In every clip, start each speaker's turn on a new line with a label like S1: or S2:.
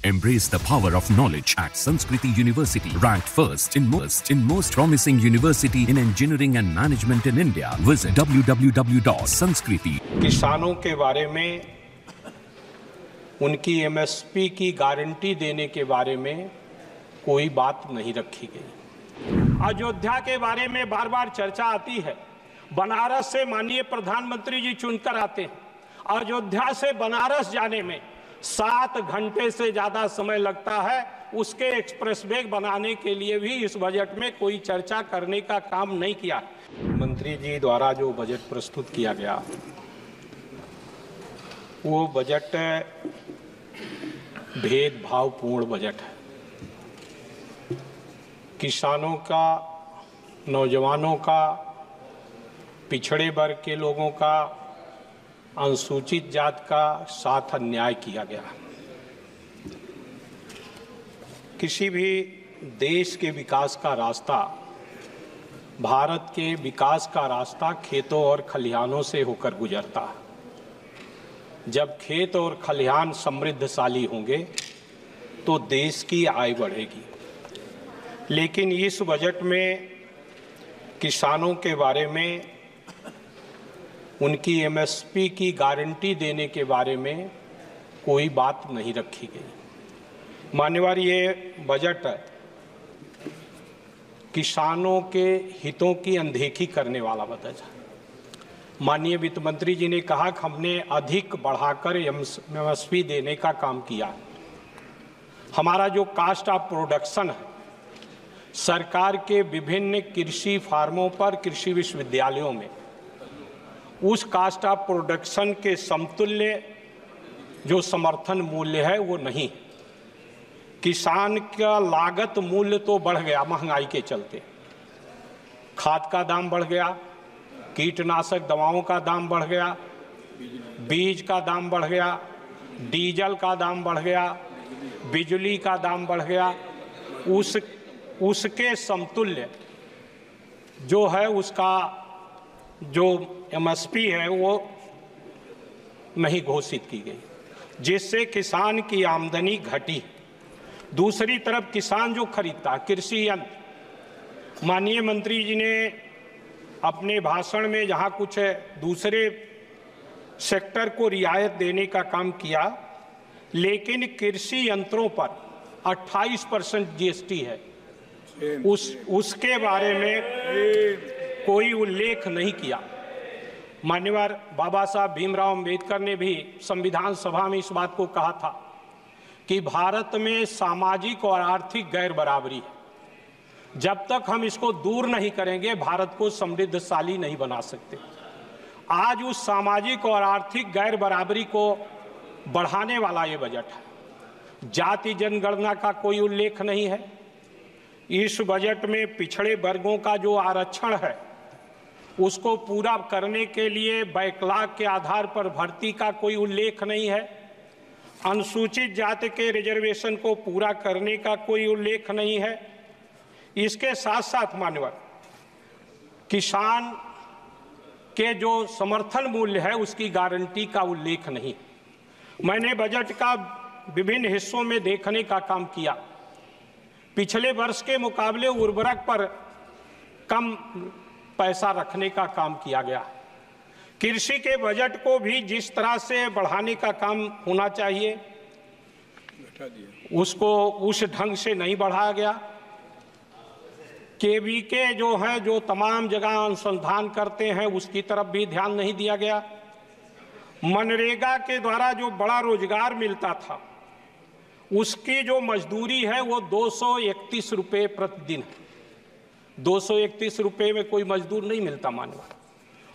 S1: Embrace the power of knowledge at Sanskriti University, ranked first in most promising university in engineering and management in India. Visit www.sanskriti.
S2: किसानों के बारे में, उनकी MSP की guarantee देने के बारे में कोई बात नहीं रखी गई। अयोध्या के बारे में बार बार चर्चा आती है। बनारस से माननीय प्रधानमंत्री जी चुनकर आते हैं। अयोध्या से बनारस जाने में 7 घंटे से ज्यादा समय लगता है। उसके एक्सप्रेसवे बनाने के लिए भी इस बजट में कोई चर्चा करने का काम नहीं किया। मंत्री जी द्वारा जो बजट प्रस्तुत किया गया, वो बजट भेदभावपूर्ण बजट है। किसानों का, नौजवानों का, पिछड़े वर्ग के लोगों का, अनुसूचित जात का साथ अन्याय किया गया। किसी भी देश के विकास का रास्ता, भारत के विकास का रास्ता खेतों और खलिहानों से होकर गुजरता है। जब खेत और खलिहान समृद्धशाली होंगे तो देश की आय बढ़ेगी। लेकिन इस बजट में किसानों के बारे में, उनकी एमएसपी की गारंटी देने के बारे में कोई बात नहीं रखी गई। मान्यवर, ये बजट किसानों के हितों की अनदेखी करने वाला बजट है। माननीय वित्त मंत्री जी ने कहा कि हमने अधिक बढ़ाकर एमएसपी देने का काम किया। हमारा जो कास्ट ऑफ प्रोडक्शन है, सरकार के विभिन्न कृषि फार्मों पर, कृषि विश्वविद्यालयों में उस कास्ट ऑफ प्रोडक्शन के समतुल्य जो समर्थन मूल्य है वो नहीं। किसान का लागत मूल्य तो बढ़ गया महंगाई के चलते। खाद का दाम बढ़ गया, कीटनाशक दवाओं का दाम बढ़ गया, बीज का दाम बढ़ गया, डीजल का दाम बढ़ गया, बिजली का दाम बढ़ गया। उसके समतुल्य जो है, उसका जो एमएसपी है वो नहीं घोषित की गई, जिससे किसान की आमदनी घटी। दूसरी तरफ किसान जो खरीदता कृषि यंत्र, माननीय मंत्री जी ने अपने भाषण में जहां कुछ दूसरे सेक्टर को रियायत देने का काम किया, लेकिन कृषि यंत्रों पर 28% जीएसटी है। उसके बारे में कोई उल्लेख नहीं किया। मान्यवर बाबा साहब भीमराव अंबेडकर ने भी संविधान सभा में इस बात को कहा था कि भारत में सामाजिक और आर्थिक गैर बराबरी है। जब तक हम इसको दूर नहीं करेंगे, भारत को समृद्धशाली नहीं बना सकते। आज उस सामाजिक और आर्थिक गैर बराबरी को बढ़ाने वाला ये बजट है। जाति जनगणना का कोई उल्लेख नहीं है। इस बजट में पिछड़े वर्गों का जो आरक्षण है, उसको पूरा करने के लिए बैकलॉग के आधार पर भर्ती का कोई उल्लेख नहीं है। अनुसूचित जाति के रिजर्वेशन को पूरा करने का कोई उल्लेख नहीं है। इसके साथ साथ मान्यवर, किसान के जो समर्थन मूल्य है उसकी गारंटी का उल्लेख नहीं। मैंने बजट का विभिन्न हिस्सों में देखने का काम किया। पिछले वर्ष के मुकाबले उर्वरक पर कम पैसा रखने का काम किया गया। कृषि के बजट को भी जिस तरह से बढ़ाने का काम होना चाहिए, उसको उस ढंग से नहीं बढ़ाया गया। केवीके जो है, जो तमाम जगह अनुसंधान करते हैं, उसकी तरफ भी ध्यान नहीं दिया गया। मनरेगा के द्वारा जो बड़ा रोजगार मिलता था, उसकी जो मजदूरी है वो 231 रुपये प्रतिदिन है। 231 रुपये में कोई मजदूर नहीं मिलता मानव।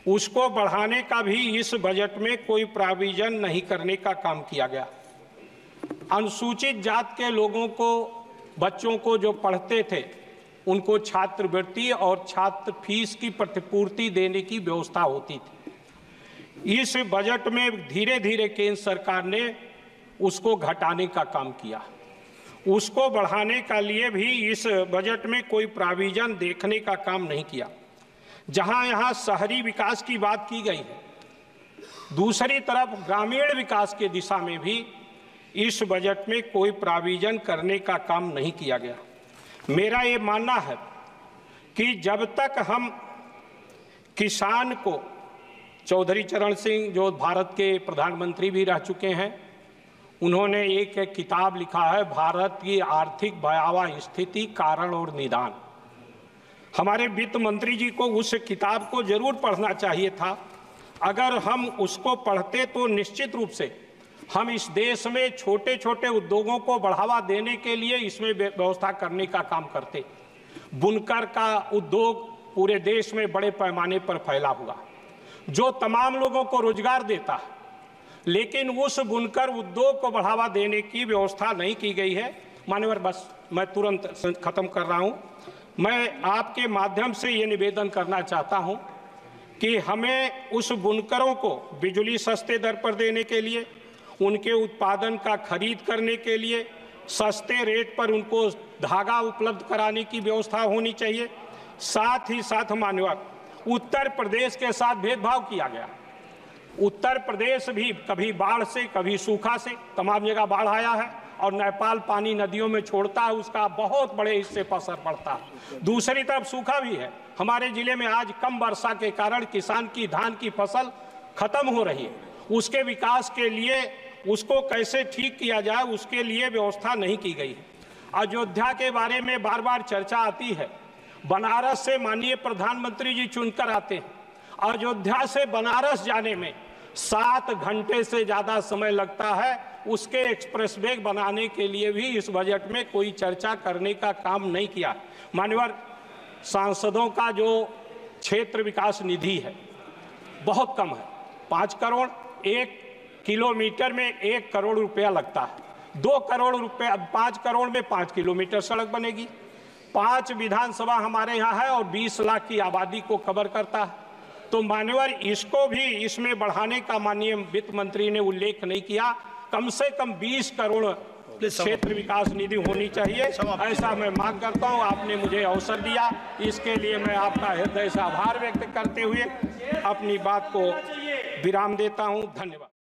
S2: उसको बढ़ाने का भी इस बजट में कोई प्रोविजन नहीं करने का काम किया गया। अनुसूचित जात के लोगों को, बच्चों को जो पढ़ते थे, उनको छात्रवृत्ति और छात्र फीस की प्रतिपूर्ति देने की व्यवस्था होती थी। इस बजट में धीरे धीरे केंद्र सरकार ने उसको घटाने का काम किया। उसको बढ़ाने का लिए भी इस बजट में कोई प्रोविजन देखने का काम नहीं किया। जहां यहां शहरी विकास की बात की गई है, दूसरी तरफ ग्रामीण विकास के दिशा में भी इस बजट में कोई प्राविजन करने का काम नहीं किया गया। मेरा ये मानना है कि जब तक हम किसान को, चौधरी चरण सिंह जो भारत के प्रधानमंत्री भी रह चुके हैं, उन्होंने एक किताब लिखा है, भारत की आर्थिक भयावह स्थिति, कारण और निदान। हमारे वित्त मंत्री जी को उस किताब को जरूर पढ़ना चाहिए था। अगर हम उसको पढ़ते तो निश्चित रूप से हम इस देश में छोटे छोटे उद्योगों को बढ़ावा देने के लिए इसमें व्यवस्था करने का काम करते। बुनकर का उद्योग पूरे देश में बड़े पैमाने पर फैला हुआ, जो तमाम लोगों को रोजगार देता है, लेकिन उस बुनकर उद्योग को बढ़ावा देने की व्यवस्था नहीं की गई है। मान्यवर, बस मैं तुरंत खत्म कर रहा हूं। मैं आपके माध्यम से ये निवेदन करना चाहता हूं कि हमें उस बुनकरों को बिजली सस्ते दर पर देने के लिए, उनके उत्पादन का खरीद करने के लिए सस्ते रेट पर उनको धागा उपलब्ध कराने की व्यवस्था होनी चाहिए। साथ ही साथ मान्यवर, उत्तर प्रदेश के साथ भेदभाव किया गया। उत्तर प्रदेश भी कभी बाढ़ से, कभी सूखा से, तमाम जगह बाढ़ आया है और नेपाल पानी नदियों में छोड़ता है, उसका बहुत बड़े हिस्से पर असर पड़ता है। दूसरी तरफ सूखा भी है। हमारे जिले में आज कम वर्षा के कारण किसान की धान की फसल खत्म हो रही है। उसके विकास के लिए उसको कैसे ठीक किया जाए, उसके लिए व्यवस्था नहीं की गई है। अयोध्या के बारे में बार बार चर्चा आती है। बनारस से माननीय प्रधानमंत्री जी चुनकर आते हैं। अयोध्या से बनारस जाने में 7 घंटे से ज्यादा समय लगता है। उसके एक्सप्रेसवे बनाने के लिए भी इस बजट में कोई चर्चा करने का काम नहीं किया। मान्यवर, सांसदों का जो क्षेत्र विकास निधि है बहुत कम है। 5 करोड़, 1 किलोमीटर में 1 करोड़ रुपया लगता है। 2 करोड़ रुपया, 5 करोड़ में 5 किलोमीटर सड़क बनेगी। 5 विधानसभा हमारे यहाँ है और 20 लाख की आबादी को कवर करता है। तो मान्यवर, इसको भी इसमें बढ़ाने का माननीय वित्त मंत्री ने उल्लेख नहीं किया। कम से कम 20 करोड़ क्षेत्र विकास निधि होनी चाहिए, ऐसा मैं मांग करता हूं। आपने मुझे अवसर दिया, इसके लिए मैं आपका हृदय से आभार व्यक्त करते हुए अपनी बात को विराम देता हूं। धन्यवाद।